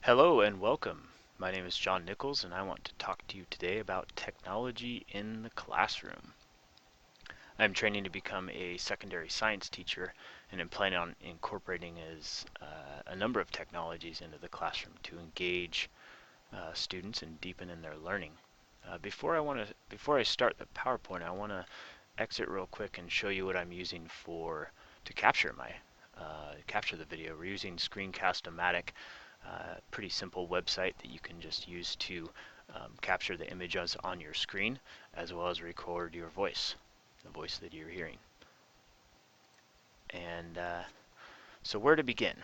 Hello and welcome. My name is John Nichols and I want to talk to you today about technology in the classroom. I'm training to become a secondary science teacher and am planning on incorporating a number of technologies into the classroom to engage students and deepen in their learning. Before I start the PowerPoint, I want to exit real quick and show you what I'm using to capture the video. We're using Screencast-O-Matic, pretty simple website that you can just use to capture the images on your screen as well as record your voice, the voice that you're hearing. And so where to begin?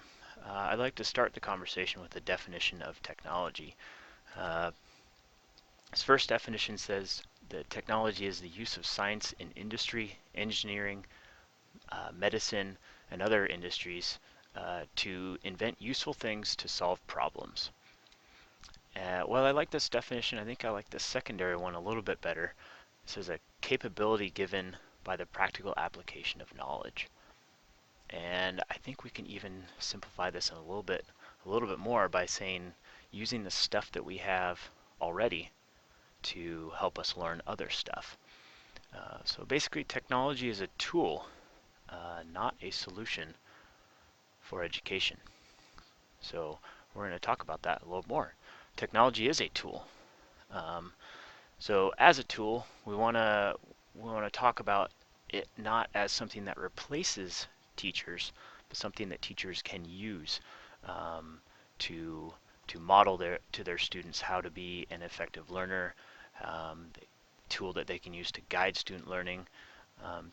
I'd like to start the conversation with a definition of technology. This first definition says that technology is the use of science in industry, engineering, medicine, and other industries to invent useful things to solve problems. While I like this definition, I think I like the secondary one a little bit better. It says a capability given by the practical application of knowledge. And I think we can even simplify this a little bit more by saying using the stuff that we have already to help us learn other stuff. So basically, technology is a tool, not a solution for education. So we're going to talk about that a little more. Technology is a tool. So as a tool, we want to talk about it not as something that replaces teachers, but something that teachers can use to model to their students how to be an effective learner, the tool that they can use to guide student learning.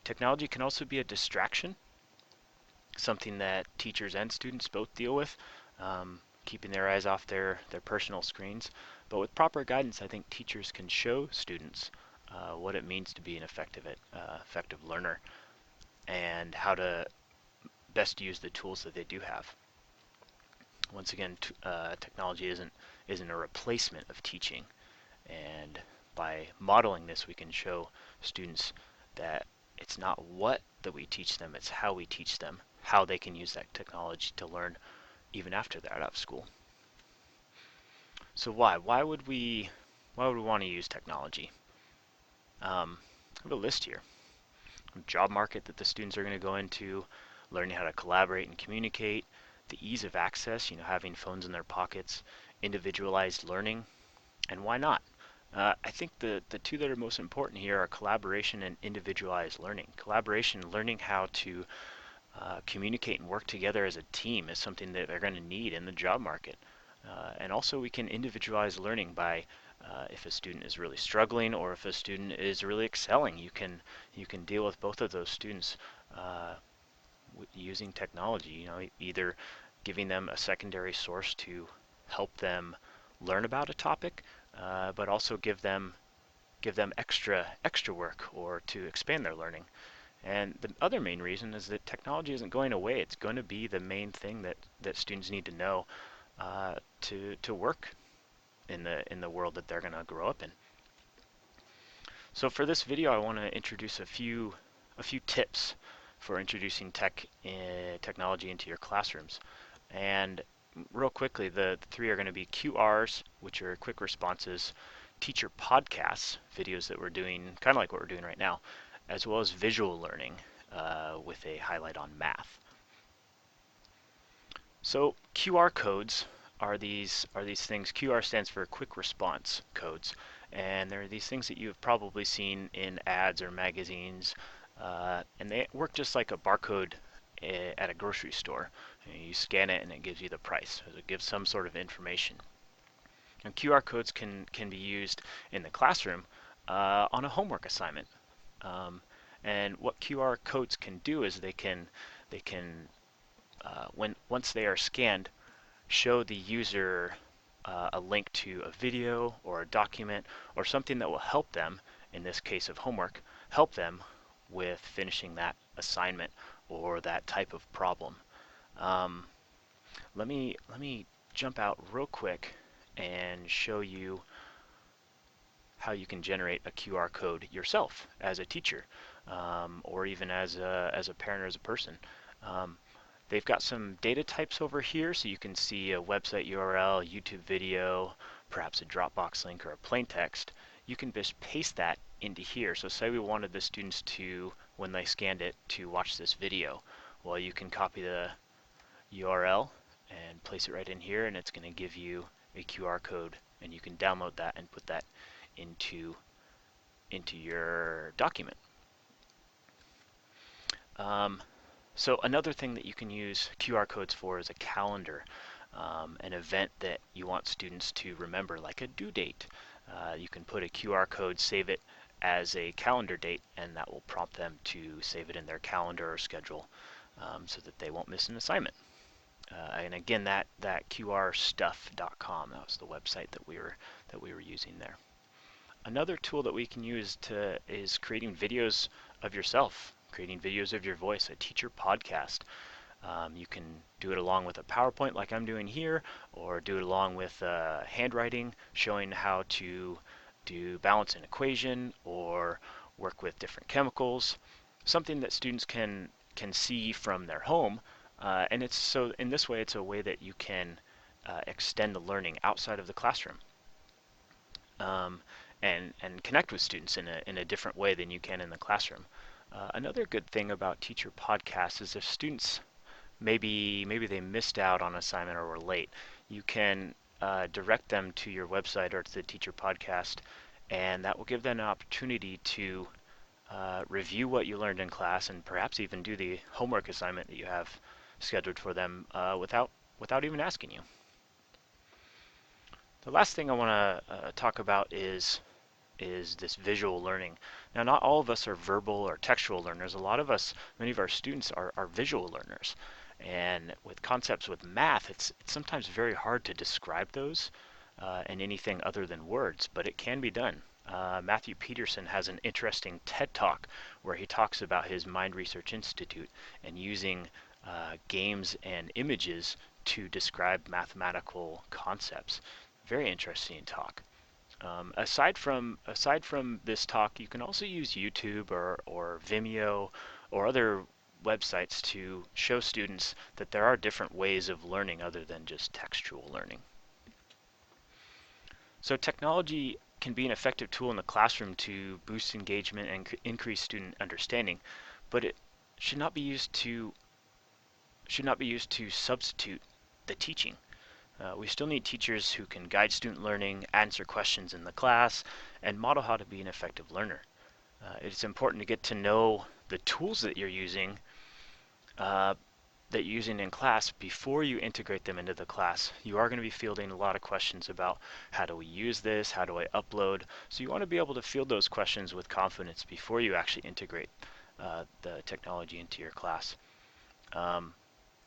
Technology can also be a distraction, something that teachers and students both deal with, keeping their eyes off their personal screens. But with proper guidance, I think teachers can show students what it means to be an effective learner and how to best use the tools that they do have. Once again, technology isn't a replacement of teaching, and by modeling this, we can show students that it's not what that we teach them, it's how we teach them, how they can use that technology to learn even after they're out of school. So why would we want to use technology? I have a list here. Job market that the students are going to go into, learning how to collaborate and communicate, the ease of access, having phones in their pockets, individualized learning, and why not? I think the two that are most important here are collaboration and individualized learning. Collaboration, learning how to communicate and work together as a team, is something that they're going to need in the job market. And also we can individualize learning by if a student is really struggling or if a student is really excelling. You can deal with both of those students using technology. Either giving them a secondary source to help them learn about a topic, but also give them extra work or to expand their learning. And the other main reason is that technology isn't going away. It's going to be the main thing that students need to know to work in the world that they're going to grow up in. So for this video, I want to introduce a few tips for introducing technology into your classrooms. And real quickly, the three are going to be QRs, which are quick responses, teacher podcasts, videos that we're doing, kind of like what we're doing right now, as well as visual learning with a highlight on math. So QR codes are these things. QR stands for quick response codes, and they're these things that you've probably seen in ads or magazines, and they work just like a barcode at a grocery store. You scan it and it gives you the price. So it gives some sort of information. And QR codes can be used in the classroom on a homework assignment. And what QR codes can do is they can once they are scanned, show the user a link to a video or a document or something that will help them, in this case of homework, help them with finishing that assignment or that type of problem. Let me jump out real quick and show you how you can generate a QR code yourself as a teacher, or even as a parent or as a person. They've got some data types over here, so you can see a website URL, YouTube video, perhaps a Dropbox link or a plain text. You can just paste that into here. So say we wanted the students to, when they scanned it, to watch this video. Well, you can copy the URL and place it right in here, and it's going to give you a QR code, and you can download that and put that into your document. So another thing that you can use QR codes for is a calendar, an event that you want students to remember, like a due date. You can put a QR code, save it as a calendar date, and that will prompt them to save it in their calendar or schedule so that they won't miss an assignment. And again, that qrstuff.com, that was the website that we were using there. Another tool that we can use is creating videos of yourself, creating videos of your voice, a teacher podcast. You can do it along with a PowerPoint like I'm doing here, or do it along with handwriting, showing how to balance an equation or work with different chemicals, something that students can see from their home. And it's so in this way, it's a way that you can extend the learning outside of the classroom. And connect with students in a different way than you can in the classroom. Another good thing about teacher podcasts is if students maybe they missed out on an assignment or were late, you can direct them to your website or to the teacher podcast, and that will give them an opportunity to review what you learned in class and perhaps even do the homework assignment that you have scheduled for them without even asking you. The last thing I want to talk about is this visual learning. Now, not all of us are verbal or textual learners. A lot of us, many of our students are visual learners. And with concepts with math, it's sometimes very hard to describe those in anything other than words, but it can be done. Matthew Peterson has an interesting TED Talk where he talks about his Mind Research Institute and using games and images to describe mathematical concepts. Very interesting talk. Aside from this talk, you can also use YouTube or Vimeo or other websites to show students that there are different ways of learning other than just textual learning. So technology can be an effective tool in the classroom to boost engagement and increase student understanding, but it should not be used to substitute the teaching. We still need teachers who can guide student learning, answer questions in the class, and model how to be an effective learner. It's important to get to know the tools that you're using in class before you integrate them into the class. You are going to be fielding a lot of questions about how do we use this, how do I upload, so you want to be able to field those questions with confidence before you actually integrate the technology into your class.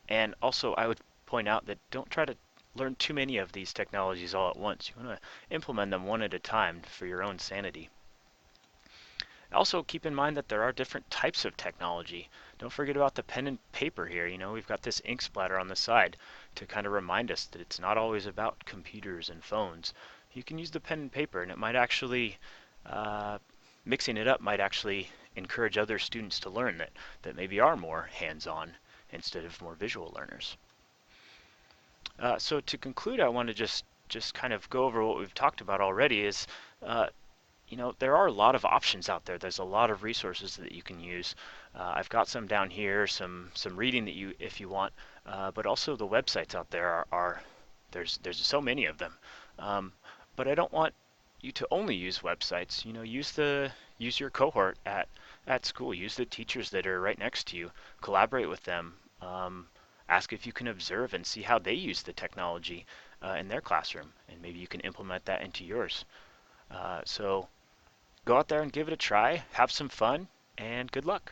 And also I would point out that don't try to learn too many of these technologies all at once. You want to implement them one at a time for your own sanity. Also keep in mind that there are different types of technology. Don't forget about the pen and paper here. You know, we've got this ink splatter on the side to kind of remind us that it's not always about computers and phones. You can use the pen and paper, and it might actually, mixing it up might actually encourage other students to learn that maybe are more hands-on instead of more visual learners. So to conclude, I want to just kind of go over what we've talked about already is, you know, there are a lot of options out there. There's a lot of resources that you can use. I've got some down here, some reading that if you want, but also the websites out there there's so many of them. But I don't want you to only use websites. You know, use your cohort at school. Use the teachers that are right next to you. Collaborate with them. Ask if you can observe and see how they use the technology in their classroom, and maybe you can implement that into yours. So go out there and give it a try, have some fun, and good luck.